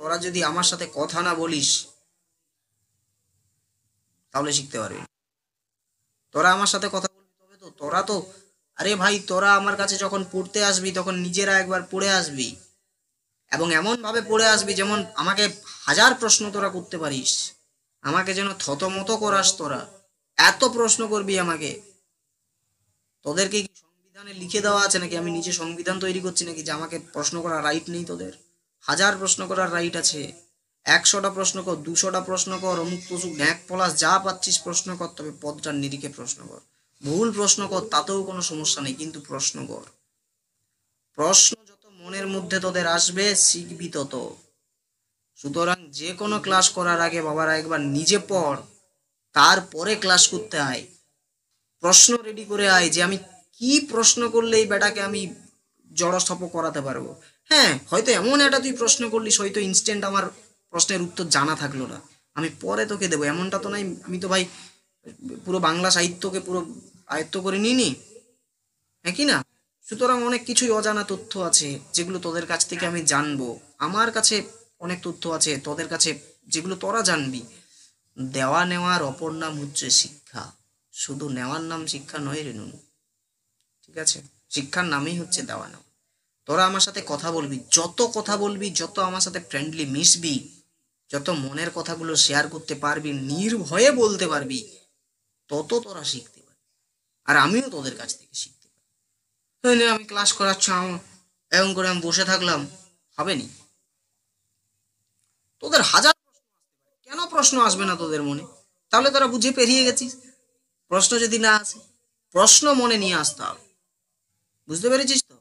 তোরা যদি আমার সাথে কথা না বলিস তাহলে শিখতে পারবি না। তোরা আমার সাথে কথা বলবি তবে তো। তোরা তো, আরে ভাই, তোরা আমার কাছে যখন পড়তে আসবি তখন নিজেরা একবার পড়ে আসবি, এবং এমন ভাবে পড়ে আসবি যেমন আমাকে হাজার প্রশ্ন তোরা করতে পারিস, আমাকে যেন থতমত করাস তোরা, এত প্রশ্ন করবি আমাকে। তোদেরকে কি সংবিধানে লিখে দেওয়া আছে নাকি আমি নিজে সংবিধান তৈরি করছি নাকি যে আমাকে প্রশ্ন করার রাইট নেই? তোদের হাজার প্রশ্ন করার রাইট আছে। 100টা প্রশ্ন কর, 200টা প্রশ্ন কর, অমুক তসুক ঢ্যাক পলাশ যা পাচ্ছিস প্রশ্ন কর, তবে পদটার নিরিখে প্রশ্ন কর। ভুল প্রশ্ন কর, তাতেও কোনো সমস্যা নেই, কিন্তু প্রশ্ন কর। প্রশ্ন যত মনের মধ্যে তোদের আসবে শিখবি তত। সুতরাং যে কোনো ক্লাস করার আগে বাবারা একবার নিজে পড়, তারপরে ক্লাস করতে আয়। প্রশ্ন রেডি করে আয় যে আমি কি প্রশ্ন করলে এই বেটাকে আমি জড়সড় করাতে পারবো। হ্যাঁ, হয়তো এমন একটা তুই প্রশ্ন করলিস, হয়তো ইনস্ট্যান্ট আমার প্রশ্নের উত্তর জানা থাকলো না, আমি পরে তোকে দেবো, এমনটা তো নাই। আমি তো ভাই পুরো বাংলা সাহিত্যকে পুরো আয়ত্ত করে নিইনি, হ্যাঁ কি না? সুতরাং অনেক কিছুই অজানা তথ্য আছে যেগুলো তোদের কাছ থেকে আমি জানবো। আমার কাছে অনেক তথ্য আছে তোদের কাছে যেগুলো তোরা জানবি। দেওয়া নেওয়ার অপর নাম হচ্ছে শিক্ষা, শুধু নেওয়ার নাম শিক্ষা নয় রেনু, ঠিক আছে? শিক্ষার নামই হচ্ছে দেওয়া নেওয়া। তোরা আমার সাথে কথা বলবি, যত কথা বলবি, যত আমার সাথে ফ্রেন্ডলি মিশবি, যত মনের কথাগুলো শেয়ার করতে পারবি, নির্ভয়ে বলতে পারবি, তত তোরা শিখতে পারবি। আর আমিও তোদের কাছ থেকে শিখতে পারি। তাহলে আমি ক্লাস করাচ্ছি এমন করে আমি বসে থাকলাম, হবে নি? তোদের হাজার কেন প্রশ্ন আসবে না তোদের মনে? তাহলে তোরা বুঝে পেরিয়ে গেছিস। প্রশ্ন যদি না আসে, প্রশ্ন মনে নিয়ে আসতে হবে, বুঝতে পেরেছিস তো?